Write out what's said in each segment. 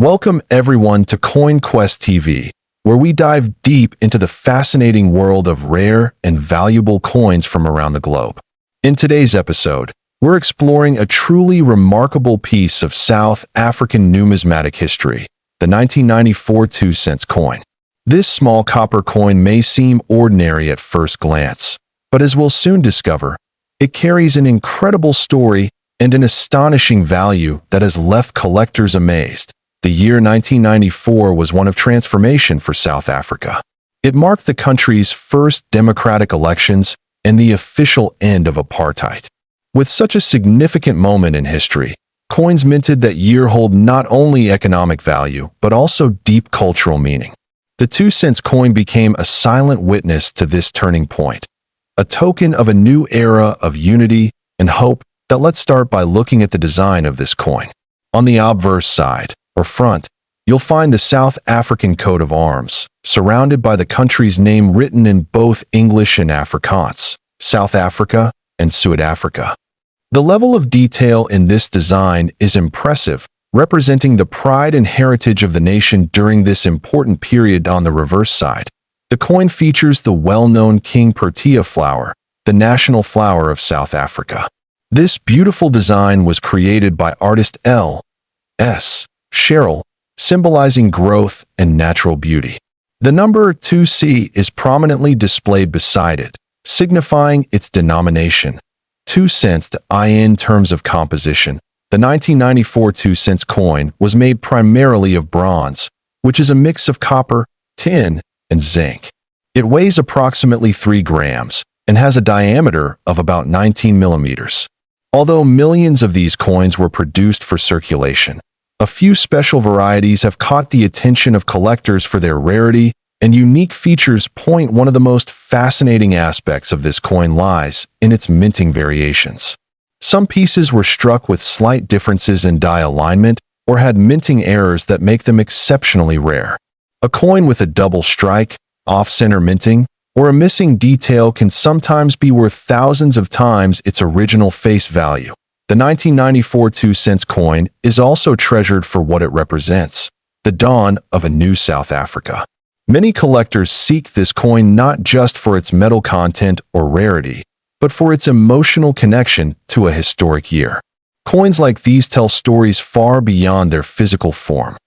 Welcome everyone to CoinQuest TV, where we dive deep into the fascinating world of rare and valuable coins from around the globe. In today's episode, we're exploring a truly remarkable piece of South African numismatic history, the 1994 2-cent coin. This small copper coin may seem ordinary at first glance, but as we'll soon discover, it carries an incredible story and an astonishing value that has left collectors amazed. The year 1994 was one of transformation for South Africa. It marked the country's first democratic elections and the official end of apartheid. With such a significant moment in history, coins minted that year hold not only economic value, but also deep cultural meaning. The 2-cent coin became a silent witness to this turning point, a token of a new era of unity and hope. Let's start by looking at the design of this coin. On the obverse side, or front, you'll find the South African coat of arms, surrounded by the country's name written in both English and Afrikaans, South Africa and Suid-Afrika. The level of detail in this design is impressive, representing the pride and heritage of the nation during this important period. On the reverse side, the coin features the well-known King Protea flower, the national flower of South Africa. This beautiful design was created by artist L.S. Cheryl, symbolizing growth and natural beauty. The number 2C is prominently displayed beside it, signifying its denomination, 2 cents. In terms of composition, the 1994 2-cent coin was made primarily of bronze, which is a mix of copper, tin, and zinc. It weighs approximately 3 grams and has a diameter of about 19 millimeters. Although millions of these coins were produced for circulation, a few special varieties have caught the attention of collectors for their rarity and unique features. One of the most fascinating aspects of this coin lies in its minting variations. Some pieces were struck with slight differences in die alignment or had minting errors that make them exceptionally rare. A coin with a double strike, off-center minting, or a missing detail can sometimes be worth thousands of times its original face value. The 1994 2-cent coin is also treasured for what it represents, the dawn of a new South Africa. Many collectors seek this coin not just for its metal content or rarity, but for its emotional connection to a historic year. Coins like these tell stories far beyond their physical form.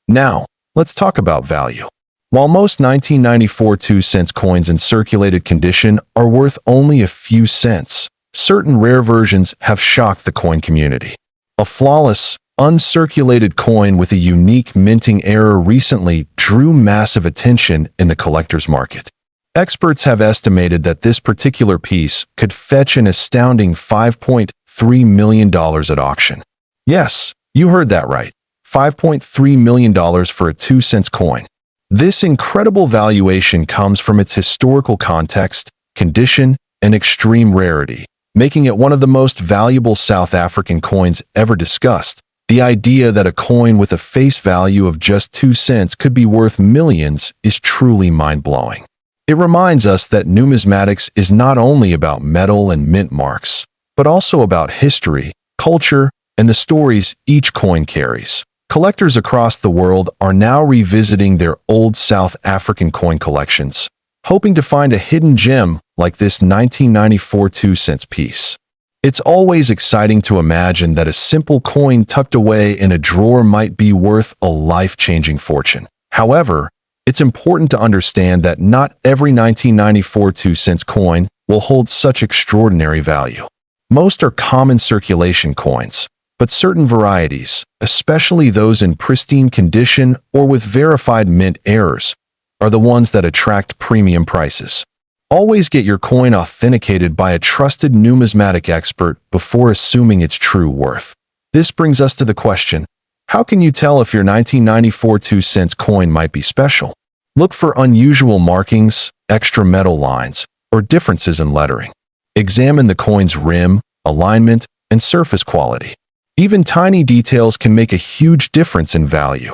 Now, let's talk about value. While most 1994 2-cent coins in circulated condition are worth only a few cents, certain rare versions have shocked the coin community. A flawless, uncirculated coin with a unique minting error recently drew massive attention in the collector's market. Experts have estimated that this particular piece could fetch an astounding $5.3 million at auction. Yes, you heard that right. $5.3 million for a 2-cent coin. This incredible valuation comes from its historical context, condition, and extreme rarity, making it one of the most valuable South African coins ever discussed. The idea that a coin with a face value of just 2 cents could be worth millions is truly mind-blowing. It reminds us that numismatics is not only about metal and mint marks, but also about history, culture, and the stories each coin carries. Collectors across the world are now revisiting their old South African coin collections, hoping to find a hidden gem like this 1994 2-cent piece. It's always exciting to imagine that a simple coin tucked away in a drawer might be worth a life-changing fortune. However, it's important to understand that not every 1994 2-cent coin will hold such extraordinary value. Most are common circulation coins, but certain varieties, especially those in pristine condition or with verified mint errors, are the ones that attract premium prices. Always get your coin authenticated by a trusted numismatic expert before assuming its true worth. This brings us to the question, how can you tell if your 1994 2-cent coin might be special? Look for unusual markings, extra metal lines, or differences in lettering. Examine the coin's rim, alignment, and surface quality. Even tiny details can make a huge difference in value.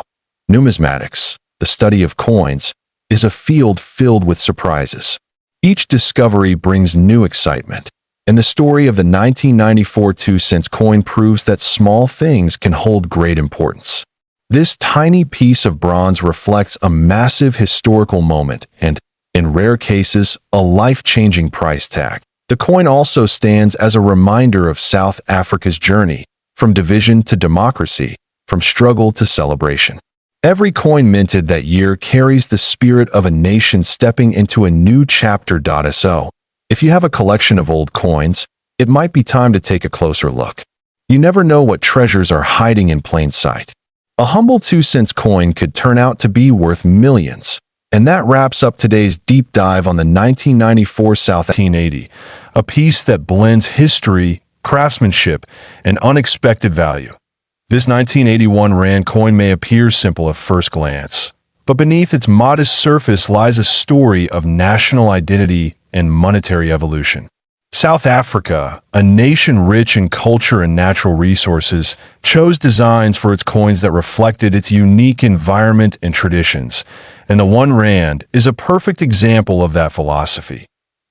Numismatics, the study of coins, is a field filled with surprises. Each discovery brings new excitement, and the story of the 1994 2-cent coin proves that small things can hold great importance. This tiny piece of bronze reflects a massive historical moment and, in rare cases, a life-changing price tag. The coin also stands as a reminder of South Africa's journey, from division to democracy, from struggle to celebration. Every coin minted that year carries the spirit of a nation stepping into a new chapter. So, if you have a collection of old coins, it might be time to take a closer look. You never know what treasures are hiding in plain sight. A humble 2-cent coin could turn out to be worth millions. And that wraps up today's deep dive on the 1994 South 1980, a piece that blends history, craftsmanship, and unexpected value. This 1981 Rand coin may appear simple at first glance, but beneath its modest surface lies a story of national identity and monetary evolution. South Africa, a nation rich in culture and natural resources, chose designs for its coins that reflected its unique environment and traditions, and the 1 Rand is a perfect example of that philosophy.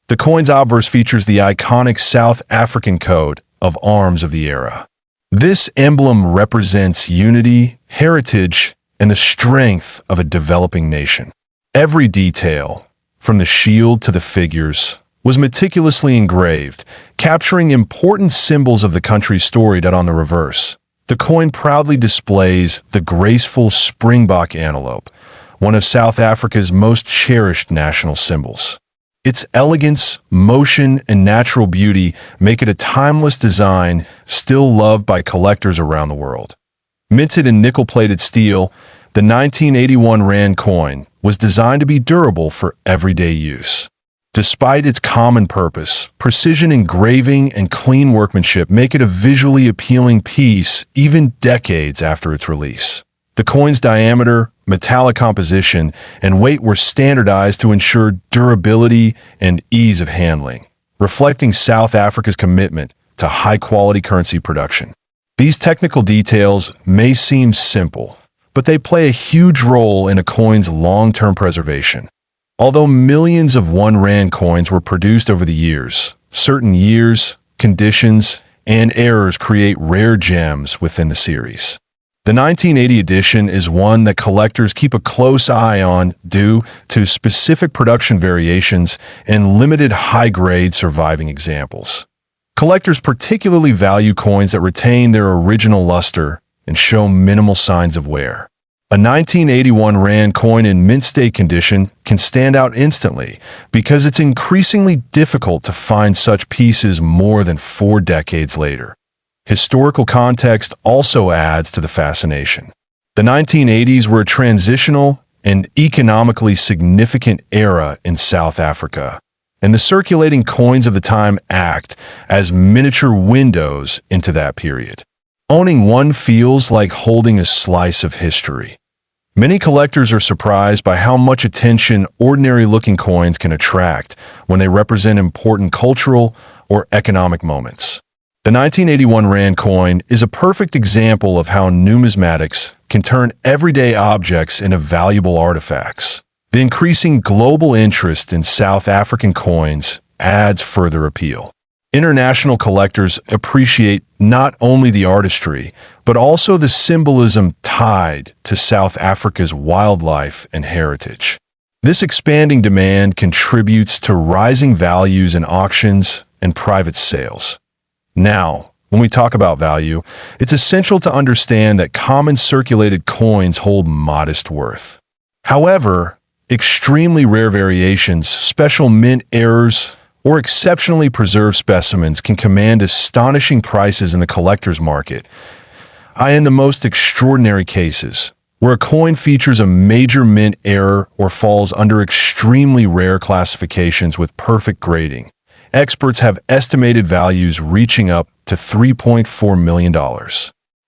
The coin's obverse features the iconic South African coat of arms of the era. This emblem represents unity, heritage, and the strength of a developing nation. Every detail, from the shield to the figures, was meticulously engraved, capturing important symbols of the country's story. On the reverse, the coin proudly displays the graceful springbok antelope, one of South Africa's most cherished national symbols. Its elegance, motion, and natural beauty make it a timeless design still loved by collectors around the world. Minted in nickel-plated steel, the 1981 Rand coin was designed to be durable for everyday use. Despite its common purpose, precision engraving and clean workmanship make it a visually appealing piece even decades after its release. The coin's diameter, metallic composition, and weight were standardized to ensure durability and ease of handling, reflecting South Africa's commitment to high-quality currency production. These technical details may seem simple, but they play a huge role in a coin's long-term preservation. Although millions of 1 Rand coins were produced over the years, certain years, conditions, and errors create rare gems within the series. The 1980 edition is one that collectors keep a close eye on due to specific production variations and limited high-grade surviving examples. Collectors particularly value coins that retain their original luster and show minimal signs of wear. A 1981 Rand coin in mint state condition can stand out instantly because it's increasingly difficult to find such pieces more than 4 decades later. Historical context also adds to the fascination. The 1980s were a transitional and economically significant era in South Africa, and the circulating coins of the time act as miniature windows into that period. Owning one feels like holding a slice of history. Many collectors are surprised by how much attention ordinary-looking coins can attract when they represent important cultural or economic moments. The 1981 Rand coin is a perfect example of how numismatics can turn everyday objects into valuable artifacts. The increasing global interest in South African coins adds further appeal. International collectors appreciate not only the artistry, but also the symbolism tied to South Africa's wildlife and heritage. This expanding demand contributes to rising values in auctions and private sales. Now, when we talk about value, it's essential to understand that common circulated coins hold modest worth. However, extremely rare variations, special mint errors, or exceptionally preserved specimens can command astonishing prices in the collector's market. In the most extraordinary cases, where a coin features a major mint error or falls under extremely rare classifications with perfect grading, experts have estimated values reaching up to $3.4 million.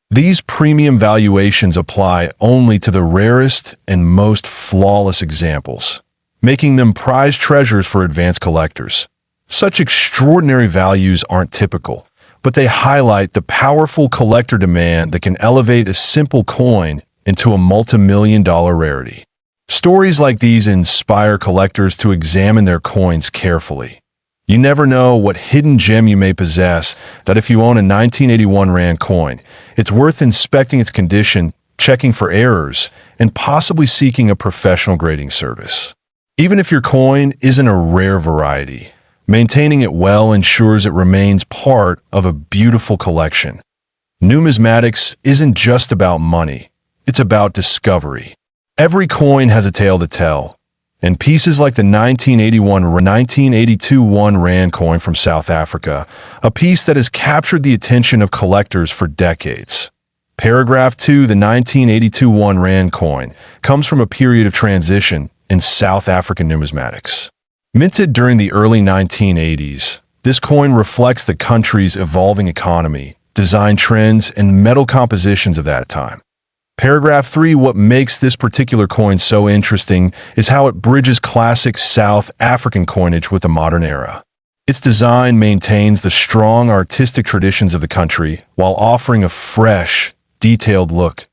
These premium valuations apply only to the rarest and most flawless examples, making them prized treasures for advanced collectors. Such extraordinary values aren't typical, but they highlight the powerful collector demand that can elevate a simple coin into a multi-million-dollar rarity. Stories like these inspire collectors to examine their coins carefully. You never know what hidden gem you may possess that if you own a 1981 Rand coin, it's worth inspecting its condition checking for errors, and possibly seeking a professional grading service. Even if your coin isn't a rare variety, maintaining it well ensures it remains part of a beautiful collection. Numismatics isn't just about money, it's about discovery. Every coin has a tale to tell, and pieces like the 1982 1 Rand coin from South Africa, a piece that has captured the attention of collectors for decades. Paragraph 2, the 1982 1 Rand coin, comes from a period of transition in South African numismatics. Minted during the early 1980s, this coin reflects the country's evolving economy, design trends, and metal compositions of that time. Paragraph 3, what makes this particular coin so interesting is how it bridges classic South African coinage with the modern era. Its design maintains the strong artistic traditions of the country while offering a fresh, detailed look.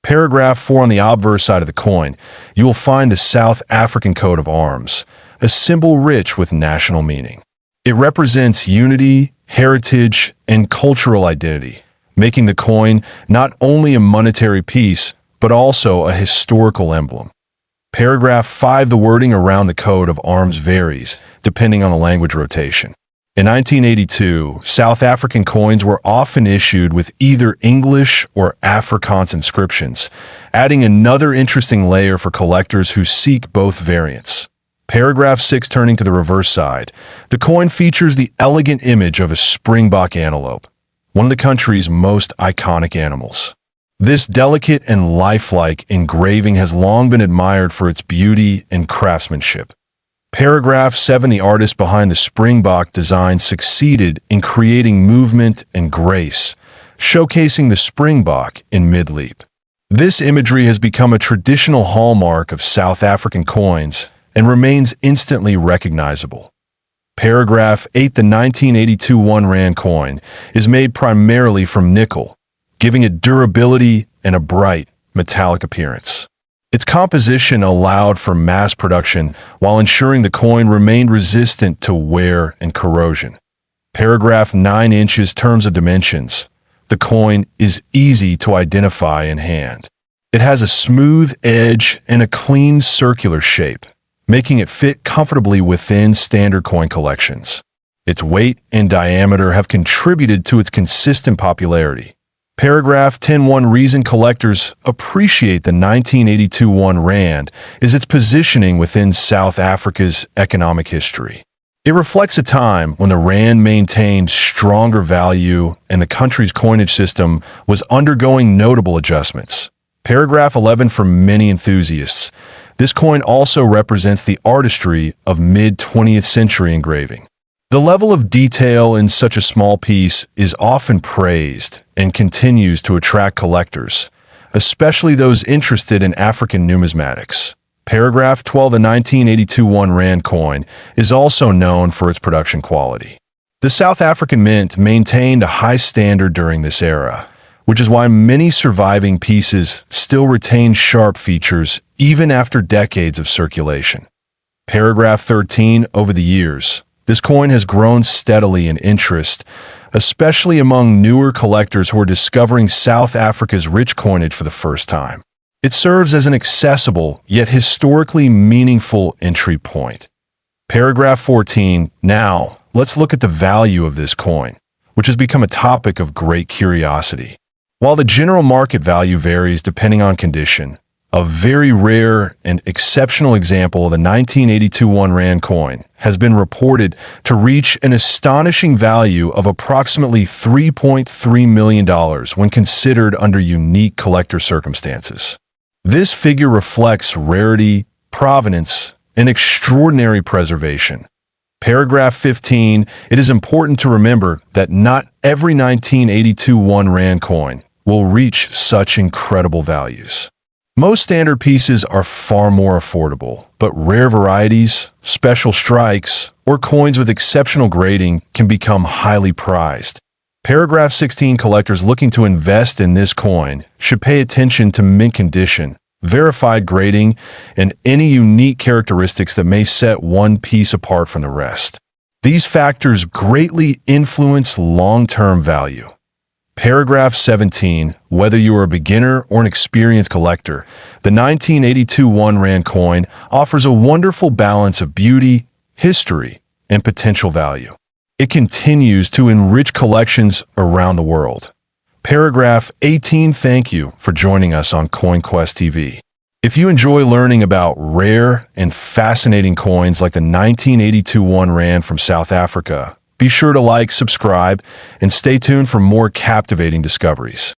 Paragraph 4, on the obverse side of the coin, you will find the South African coat of arms, a symbol rich with national meaning. It represents unity, heritage, and cultural identity, making the coin not only a monetary piece, but also a historical emblem. Paragraph 5, the wording around the coat of arms varies, depending on the language rotation. In 1982, South African coins were often issued with either English or Afrikaans inscriptions, adding another interesting layer for collectors who seek both variants. Paragraph 6, turning to the reverse side, the coin features the elegant image of a springbok antelope, one of the country's most iconic animals. This delicate and lifelike engraving has long been admired for its beauty and craftsmanship. Paragraph 7, the artist behind the springbok design succeeded in creating movement and grace, showcasing the springbok in mid-leap. This imagery has become a traditional hallmark of South African coins and remains instantly recognizable. Paragraph 8, the 1982 1 Rand coin is made primarily from nickel, giving it durability and a bright, metallic appearance. Its composition allowed for mass production while ensuring the coin remained resistant to wear and corrosion. Paragraph 9, inches, terms of dimensions. The coin is easy to identify in hand. It has a smooth edge and a clean circular shape, making it fit comfortably within standard coin collections. Its weight and diameter have contributed to its consistent popularity. Paragraph 10, one reason collectors appreciate the 1982 1 Rand is its positioning within South Africa's economic history. It reflects a time when the Rand maintained stronger value and the country's coinage system was undergoing notable adjustments. Paragraph 11, for many enthusiasts, this coin also represents the artistry of mid-20th century engraving. The level of detail in such a small piece is often praised and continues to attract collectors, especially those interested in African numismatics. Paragraph 12, the 1982 1 Rand coin is also known for its production quality. The South African Mint maintained a high standard during this era, which is why many surviving pieces still retain sharp features even after decades of circulation. Paragraph 13, over the years, this coin has grown steadily in interest, especially among newer collectors who are discovering South Africa's rich coinage for the first time. It serves as an accessible, yet historically meaningful entry point. Paragraph 14, now, let's look at the value of this coin, which has become a topic of great curiosity. While the general market value varies depending on condition, a very rare and exceptional example of the 1982 1 Rand coin has been reported to reach an astonishing value of approximately $3.3 million when considered under unique collector circumstances. This figure reflects rarity, provenance, and extraordinary preservation. Paragraph 15, it is important to remember that not every 1982 1 Rand coin will reach such incredible values. Most standard pieces are far more affordable, but rare varieties, special strikes, or coins with exceptional grading can become highly prized. Paragraph 16, collectors looking to invest in this coin should pay attention to mint condition, verified grading, and any unique characteristics that may set one piece apart from the rest. These factors greatly influence long-term value. Paragraph 17. Whether you are a beginner or an experienced collector, the 1982 1 Rand coin offers a wonderful balance of beauty, history, and potential value. It continues to enrich collections around the world. Paragraph 18. Thank you for joining us on CoinQuest TV. If you enjoy learning about rare and fascinating coins like the 1982 1 Rand from South Africa, be sure to like, subscribe, and stay tuned for more captivating discoveries.